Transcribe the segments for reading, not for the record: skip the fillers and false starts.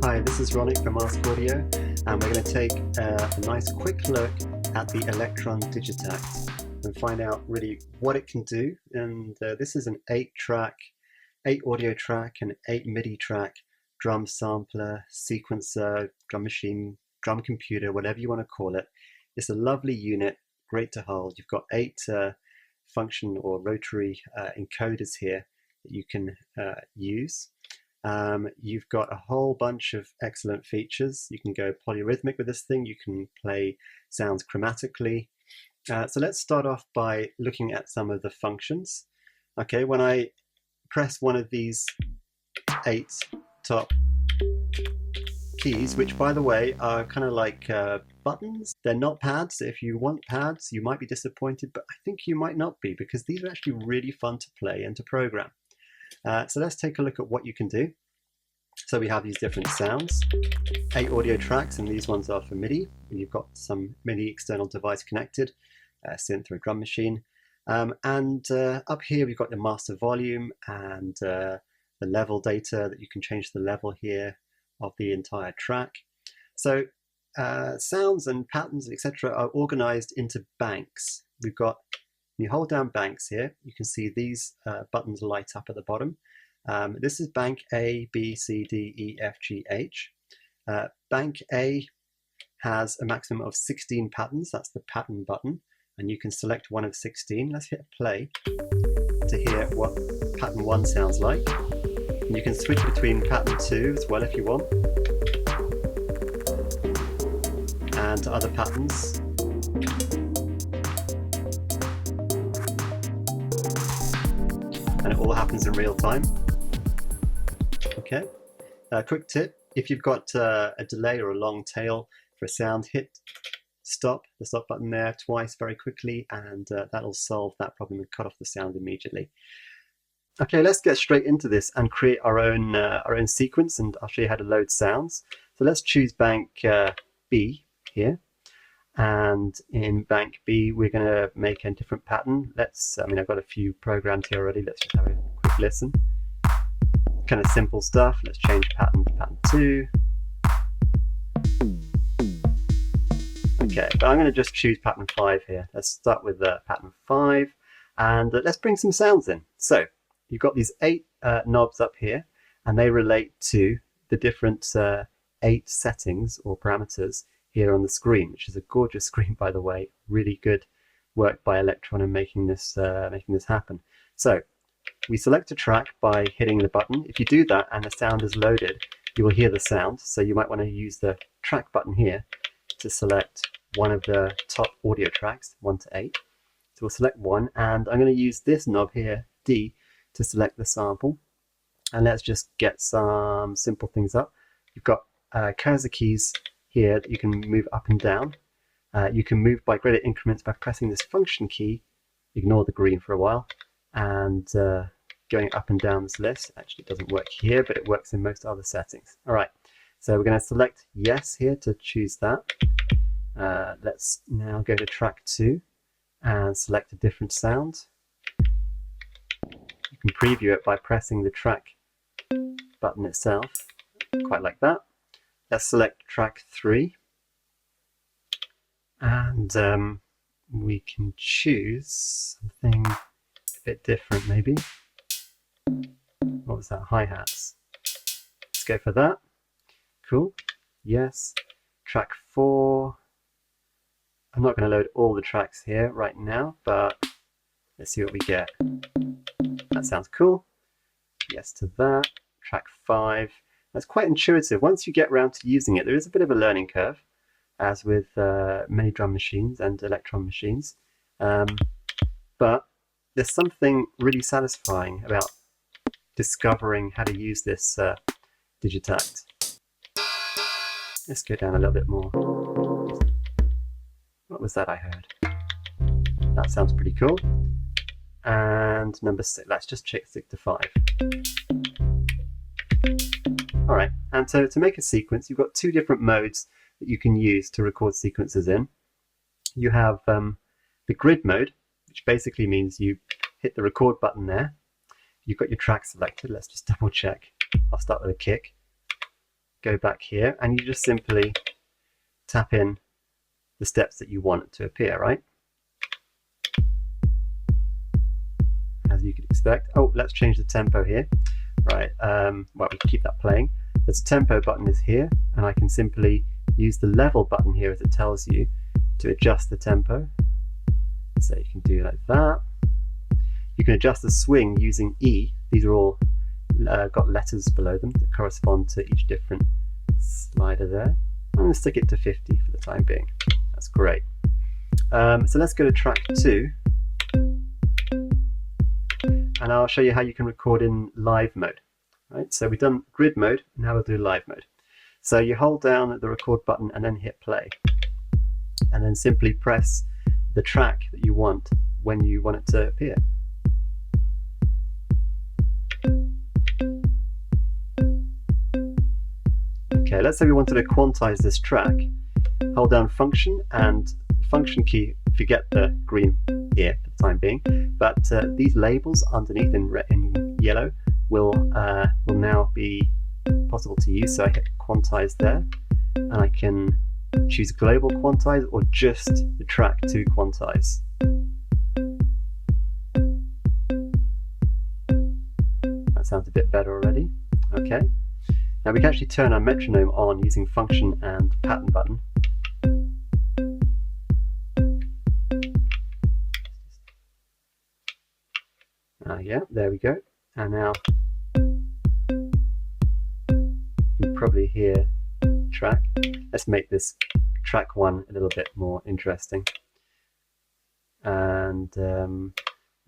Hi, this is Ronick from Ask.Audio, and we're going to take a nice quick look at the Elektron Digitakt and find out really what it can do. And this is an 8 audio track and 8 MIDI track drum sampler, sequencer, drum machine, drum computer, whatever you want to call it. It's a lovely unit, great to hold. You've got 8 function or rotary encoders here that you can use. You've got a whole bunch of excellent features. You can go polyrhythmic with this thing. You can play sounds chromatically. So let's start off by looking at some of the functions. Okay, when I press one of these 8 top keys, which by the way are kind of like buttons, they're not pads. If you want pads, you might be disappointed, but I think you might not be, because these are actually really fun to play and to program. So let's take a look at what you can do. So we have these different sounds, 8 audio tracks, and these ones are for MIDI. You've got some MIDI external device connected, synth or a drum machine. Up here we've got the master volume and the level data that you can change the level here of the entire track. So sounds and patterns, etc., are organized into banks. We've got, when you hold down banks here, you can see these buttons light up at the bottom. This is bank A, B, C, D, E, F, G, H. Bank A has a maximum of 16 patterns. That's the pattern button, and you can select one of 16. Let's hit play to hear what pattern 1 sounds like. And you can switch between pattern 2 as well if you want, and to other patterns. And it all happens in real time. Okay, quick tip, if you've got a delay or a long tail for a sound, hit stop, the stop button there twice very quickly, and that'll solve that problem and cut off the sound immediately. Okay, let's get straight into this and create our own sequence, and I'll show you how to load sounds. So let's choose bank B here, and in bank B we're going to make a different pattern. I've got a few programmed here already. Let's just have a quick listen. Kind of simple stuff. Let's change pattern to pattern 2. Okay, but I'm going to just choose pattern 5 here. Let's start with pattern 5, and let's bring some sounds in. So you've got these 8 knobs up here, and they relate to the different 8 settings or parameters here on the screen, which is a gorgeous screen, by the way. Really good work by Elektron in making this happen. So we select a track by hitting the button. If you do that and the sound is loaded, you will hear the sound. So you might want to use the track button here to select one of the top audio tracks, 1 to 8. So we'll select one, and I'm going to use this knob here, D, to select the sample. And let's just get some simple things up. You've got cursor keys here that you can move up and down. You can move by greater increments by pressing this function key. Ignore the green for a while, and going up and down this list. Actually, it doesn't work here, but it works in most other settings. All right, so we're going to select yes here to choose that. Let's now go to track 2 and select a different sound. You can preview it by pressing the track button itself, quite like that. Let's select track 3, and we can choose something a bit different maybe. What was that? Hi-hats. Let's go for that. Cool. Yes. Track 4. I'm not going to load all the tracks here right now, but let's see what we get. That sounds cool. Yes to that. Track 5. That's quite intuitive. Once you get around to using it, there is a bit of a learning curve, as with many drum machines and Elektron machines. But there's something really satisfying about discovering how to use this Digitakt. Let's go down a little bit more. What was that I heard? That sounds pretty cool. And number 6, let's just stick to 5. All right, and so to make a sequence, you've got 2 different modes that you can use to record sequences in. You have the grid mode, which basically means you hit the record button there. You've got your track selected. Let's just double check. I'll start with a kick. Go back here, and you just simply tap in the steps that you want to appear, right? As you could expect. Oh, let's change the tempo here. Right, well, we can keep that playing. The tempo button is here, and I can simply use the level button here as it tells you to adjust the tempo. So you can do like that. You can adjust the swing using E. These are all got letters below them that correspond to each different slider there. I'm going to stick it to 50 for the time being. That's great. So let's go to track 2. And I'll show you how you can record in live mode. Right, so we've done grid mode, now we'll do live mode. So you hold down the record button and then hit play. And then simply press the track that you want when you want it to appear. Okay, let's say we wanted to quantize this track. Hold down function and function key, forget the green here for the time being, but these labels underneath in yellow will now be possible to use. So I hit quantize there, and I can choose global quantize or just the track to quantize. That sounds a bit better already. Okay, now we can actually turn our metronome on using function and pattern button. Yeah, there we go. And now you can probably hear track. Let's make this track 1 a little bit more interesting. And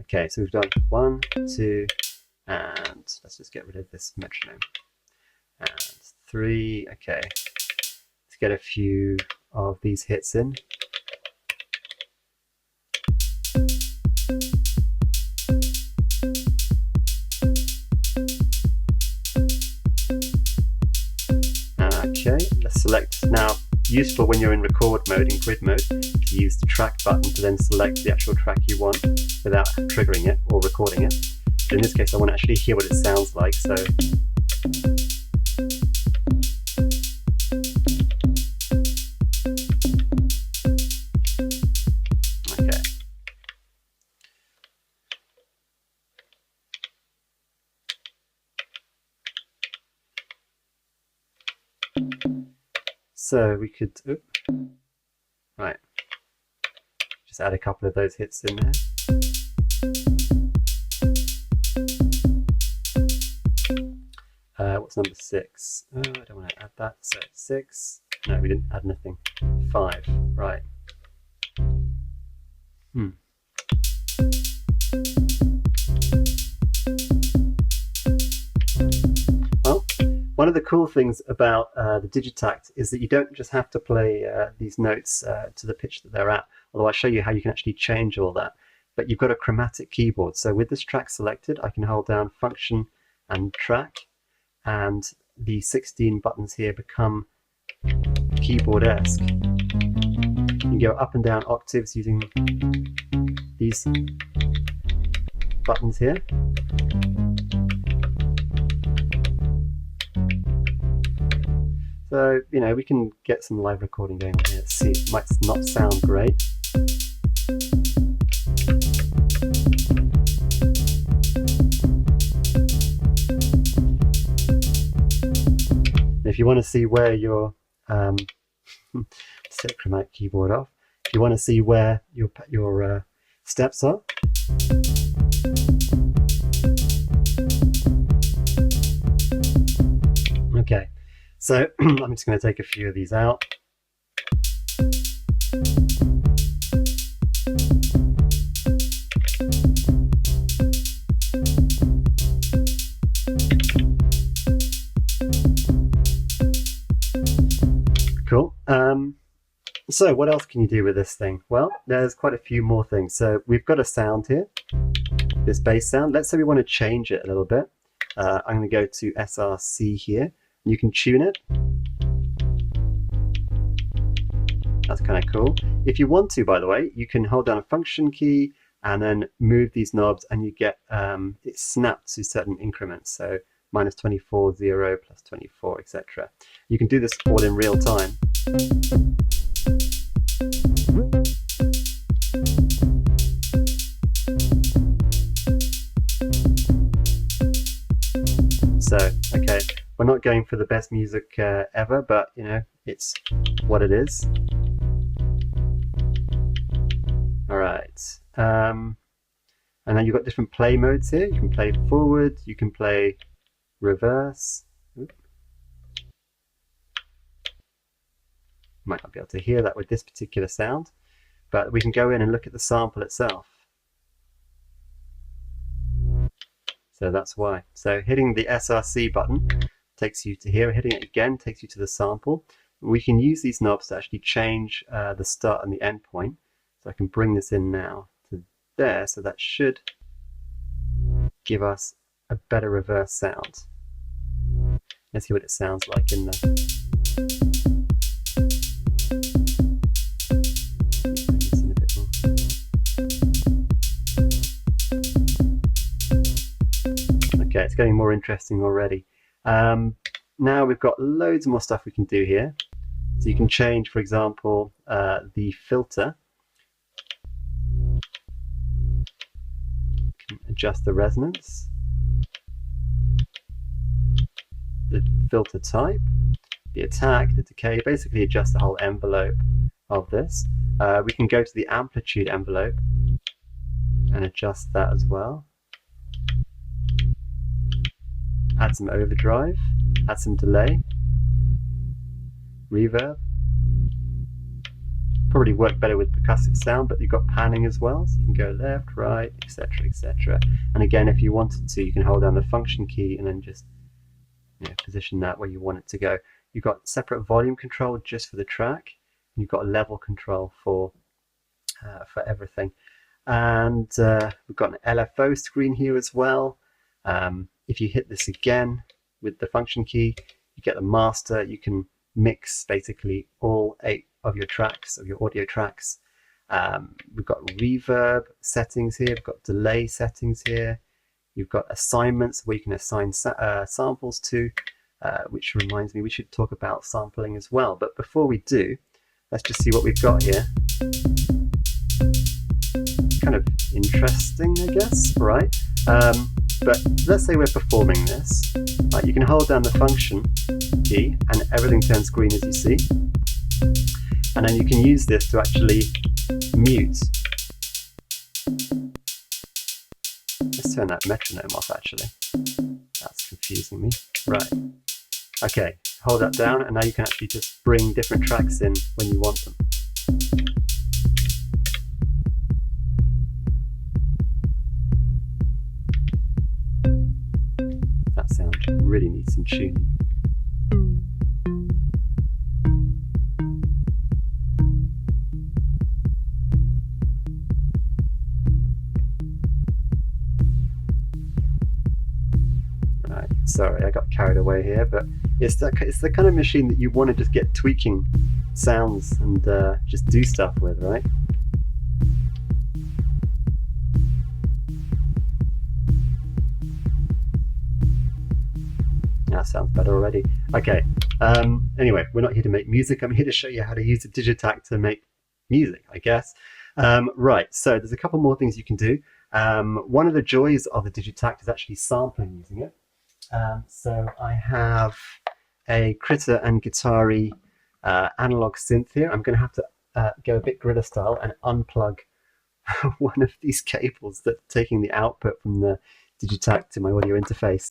okay, so we've done 1, 2, and let's just get rid of this metronome. And 3, okay. Let's get a few of these hits in. Okay, let's select now. Useful when you're in record mode, in grid mode, to use the track button to then select the actual track you want without triggering it or recording it. But in this case, I want to actually hear what it sounds like. So okay. So we could, right, just add a couple of those hits in there. What's number 6? Oh, I don't want to add that. So 6. No, we didn't add anything. 5. Right. Well, one of the cool things about the Digitakt is that you don't just have to play these notes to the pitch that they're at, although I'll show you how you can actually change all that. But you've got a chromatic keyboard. So with this track selected, I can hold down function and track, and the 16 buttons here become keyboard-esque. You can go up and down octaves using these buttons here. So, you know, we can get some live recording going on here. Let's see, it might not sound great. If you want to see where your set chromatic keyboard off, if you want to see where your steps are, okay. So I'm just going to take a few of these out. Cool. So what else can you do with this thing? Well, there's quite a few more things. So we've got a sound here, this bass sound. Let's say we want to change it a little bit. I'm going to go to SRC here. You can tune it. That's kind of cool. If you want to, by the way, you can hold down a function key and then move these knobs, and you get it snaps to certain increments. So -24, 0, +24, etc. You can do this all in real time. So, okay, we're not going for the best music ever, but you know, it's what it is. All right. And then you've got different play modes here. You can play forward, you can play reverse. Oop. Might not be able to hear that with this particular sound, but we can go in and look at the sample itself. So that's why. So hitting the SRC button takes you to here, hitting it again takes you to the sample. We can use these knobs to actually change the start and the end point. So I can bring this in now to there, so that should give us a better reverse sound. Let's see what it sounds like in the... Okay, it's getting more interesting already. Now we've got loads more stuff we can do here. So you can change, for example, the filter. You can adjust the resonance, the filter type, the attack, the decay, basically adjust the whole envelope of this. We can go to the amplitude envelope and adjust that as well. Add some overdrive, add some delay, reverb. Probably work better with percussive sound, but you've got panning as well, so you can go left, right, etc, etc. And again, if you wanted to, you can hold down the function key and then just position that where you want it to go. You've got separate volume control just for the track, and you've got a level control for everything. And we've got an LFO screen here as well. If you hit this again with the function key, you get the master. You can mix basically all 8 of your tracks, of your audio tracks. We've got reverb settings here, we've got delay settings here, you've got assignments where you can assign samples to, which reminds me we should talk about sampling as well. But before we do, let's just see what we've got here. Kind of interesting, I guess, right? But let's say we're performing this. Right, you can hold down the function key and everything turns green, as you see. And then you can use this to actually mute. Let's turn that metronome off, actually. That's confusing me. Right. Okay, hold that down, and now you can actually just bring different tracks in when you want them. That sound really needs some tuning. Right, sorry, I got carried away here, but it's the kind of machine that you want to just get tweaking sounds and just do stuff with, right? That sounds better already. Okay, anyway, we're not here to make music. I'm here to show you how to use the Digitakt to make music, I guess. Right, so there's a couple more things you can do. One of the joys of the Digitakt is actually sampling using it. So I have a Critter and Guitari analog synth here. I'm going to have to go a bit Gorilla style and unplug one of these cables that's taking the output from the Digitakt to my audio interface.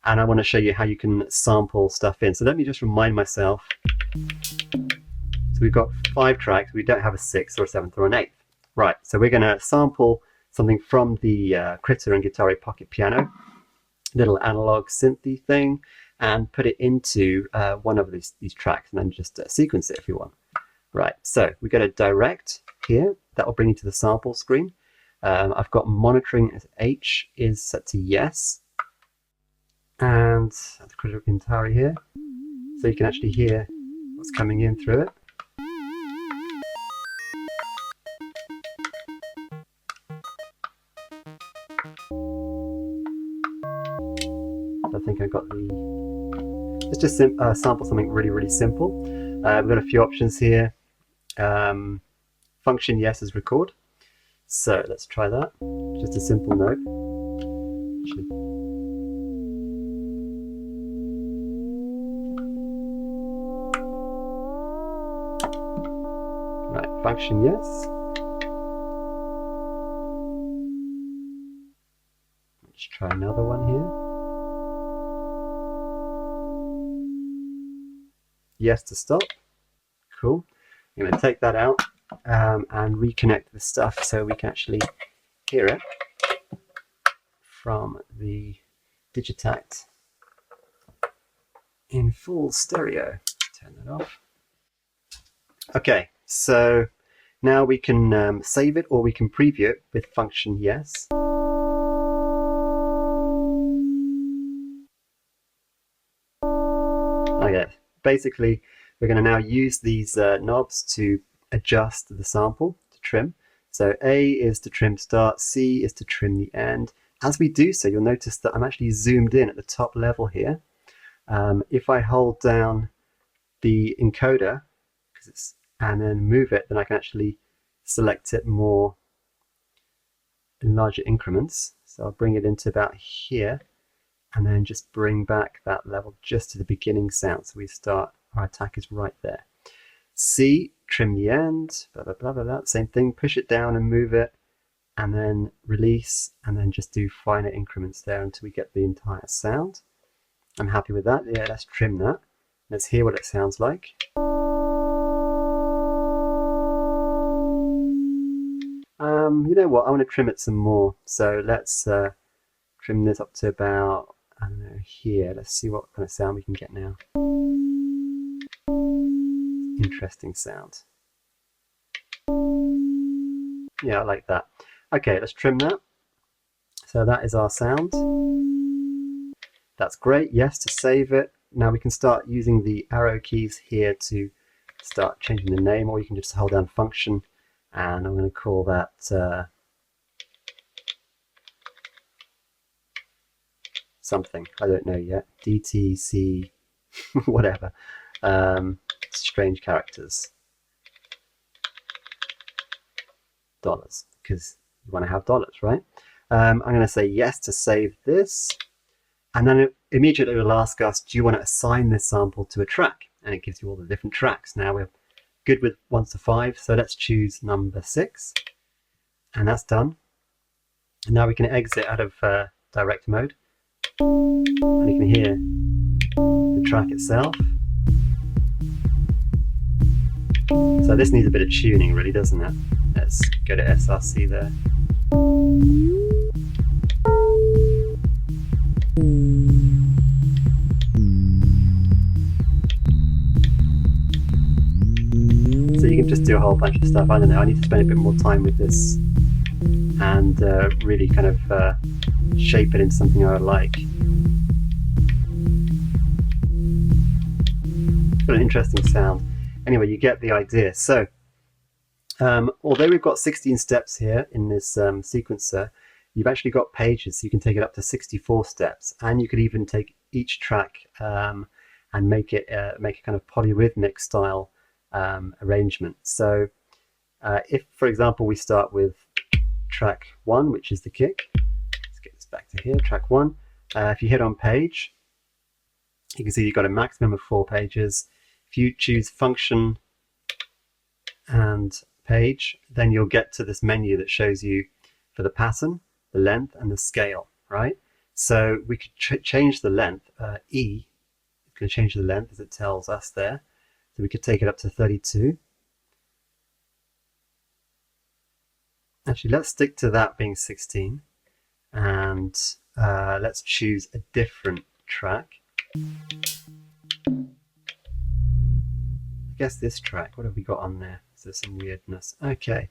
And I want to show you how you can sample stuff in. So let me just remind myself. So we've got 5 tracks. We don't have a 6th or a 7th or an 8th. Right, so we're going to sample something from the Critter and Guitari Pocket Piano, little analog synthy thing, and put it into one of these tracks, and then just sequence it if you want. Right, so we go to Direct here. That will bring you to the sample screen. I've got monitoring as H is set to yes. And the Critter and Guitari here. So you can actually hear what's coming in through it. I think I got the... Let's just sample something really simple. We've got a few options here. Function yes is record. So let's try that. Just a simple note. Right, function yes. Let's try another one here. Yes to stop. Cool. I'm going to take that out and reconnect the stuff so we can actually hear it from the Digitakt in full stereo. Turn that off. Okay, so now we can save it or we can preview it with function yes. Okay, basically we're going to now use these knobs to adjust the sample, to trim. So A is to trim start, C is to trim the end. As we do so, you'll notice that I'm actually zoomed in at the top level here. If I hold down the encoder and then move it, then I can actually select it more in larger increments. So I'll bring it into about here and then just bring back that level just to the beginning sound. So we start, our attack is right there. C, trim the end, blah, blah, blah, blah, blah. Same thing, push it down and move it, and then release, and then just do finer increments there until we get the entire sound. I'm happy with that. Yeah, let's trim that. Let's hear what it sounds like. You know what, I want to trim it some more. So let's trim this up to about, I don't know, here. Let's see what kind of sound we can get now. Interesting sound. Yeah, I like that. Okay, let's trim that. So that is our sound. That's great. Yes, to save it. Now we can start using the arrow keys here to start changing the name, or you can just hold down function, and I'm going to call that something. I don't know yet. DTC, whatever. Strange characters. Dollars, because you want to have dollars, right? I'm going to say yes to save this. And then it immediately will ask us, do you want to assign this sample to a track? And it gives you all the different tracks. Now we're good with 1 to 5, so let's choose number 6. And that's done. And now we can exit out of direct mode. And you can hear the track itself. So this needs a bit of tuning, really, doesn't it? Let's go to SRC there. So you can just do a whole bunch of stuff. I don't know, I need to spend a bit more time with this and really kind of shape it into something I like. It's got an interesting sound. Anyway, you get the idea. So although we've got 16 steps here in this sequencer, you've actually got pages, so you can take it up to 64 steps, and you could even take each track and make it a kind of polyrhythmic style arrangement. So if, for example, we start with track 1, which is the kick. Let's get this back to here, track 1. If you hit on page, you can see you've got a maximum of 4 pages. If you choose function and page, then you'll get to this menu that shows you for the pattern, the length, and the scale, right? So we could change the length. E is going to change the length as it tells us there. So we could take it up to 32. Actually, let's stick to that being 16. And let's choose a different track. I guess this track, what have we got on there? Is there some weirdness? Okay.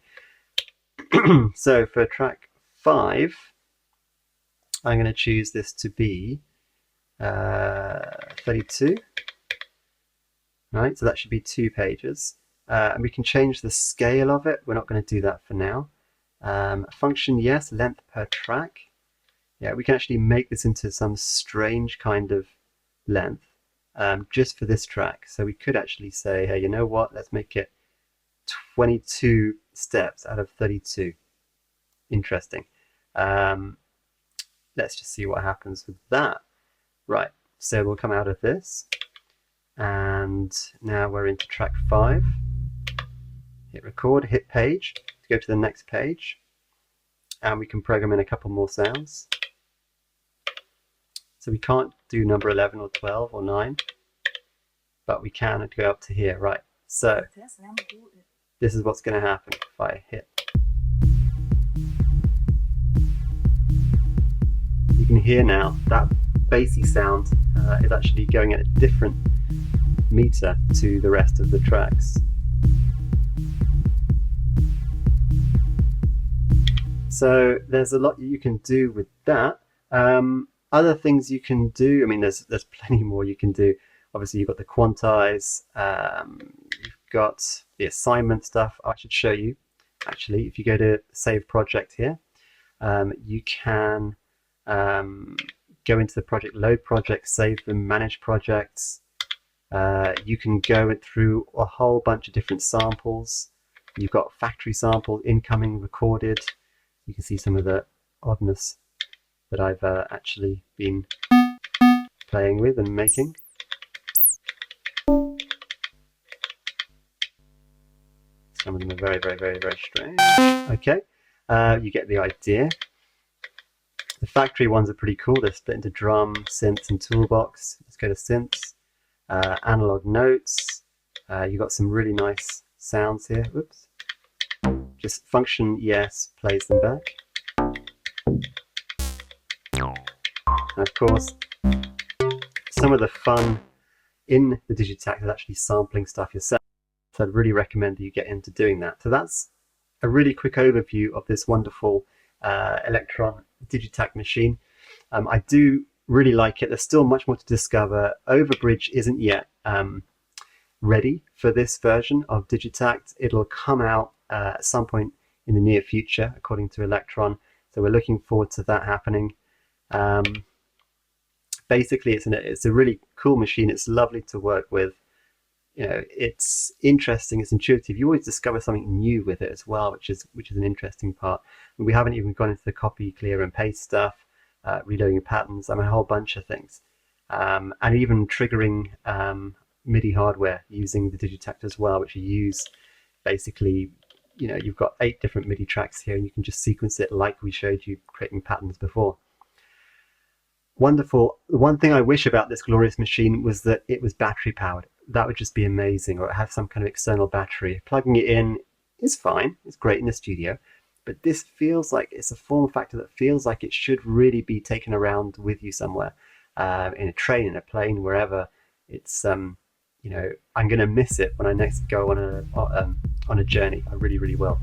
So for track 5, I'm going to choose this to be 32. Right, so that should be 2 pages. And we can change the scale of it. We're not going to do that for now. Function yes, length per track. Yeah, we can actually make this into some strange kind of length just for this track. So we could actually say, hey, you know what? Let's make it 22 steps out of 32. Interesting. Let's just see what happens with that. Right, so we'll come out of this, and now we're into track 5. Hit record, hit page to go to the next page, and we can program in a couple more sounds. So we can't do number 11 or 12 or 9, but we can go up to here. Right, so this is what's going to happen if I hit. You can hear now that bassy sound is actually going at a different meter to the rest of the tracks. So there's a lot you can do with that. Other things you can do, I mean, there's plenty more you can do. Obviously, you've got the quantize, you've got the assignment stuff. I should show you, actually. If you go to Save Project here, you can go into the project, load projects, save them, manage projects. You can go through a whole bunch of different samples. You've got factory samples, incoming, recorded. You can see some of the oddness that I've actually been playing with and making. Some of them are very, very, very, very strange. Okay, you get the idea. The factory ones are pretty cool. They're split into drum, synths, and toolbox. Let's go to synths. Analog notes. You've got some really nice sounds here. Whoops. Just function yes plays them back. And of course, some of the fun in the Digitakt is actually sampling stuff yourself. So I'd really recommend that you get into doing that. So that's a really quick overview of this wonderful Elektron Digitakt machine. I do really like it. There's still much more to discover. Overbridge isn't yet ready for this version of Digitakt. It'll come out at some point in the near future, according to Elektron. So we're looking forward to that happening. Basically, it's a really cool machine. It's lovely to work with. You know, it's interesting, it's intuitive. You always discover something new with it as well, which is an interesting part. And we haven't even gone into the copy, clear, and paste stuff, reloading patterns, I mean, a whole bunch of things, and even triggering MIDI hardware using the Digitakt as well, which you use basically. You know, you've got 8 different MIDI tracks here, and you can just sequence it like we showed you creating patterns before. Wonderful. The one thing I wish about this glorious machine was that it was battery powered. That would just be amazing, or have some kind of external battery. Plugging it in is fine, it's great in the studio, but this feels like it's a form factor that feels like it should really be taken around with you somewhere, in a train, in a plane, wherever. It's you know, I'm going to miss it when I next go on a journey. I really, really will.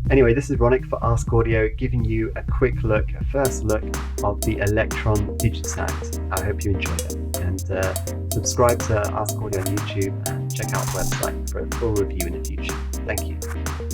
Anyway, this is Ronick for Ask.Audio, giving you a quick look, a first look of the Elektron Digitakt. I hope you enjoyed it. And subscribe to Ask.Audio on YouTube and check out the website for a full review in the future. Thank you.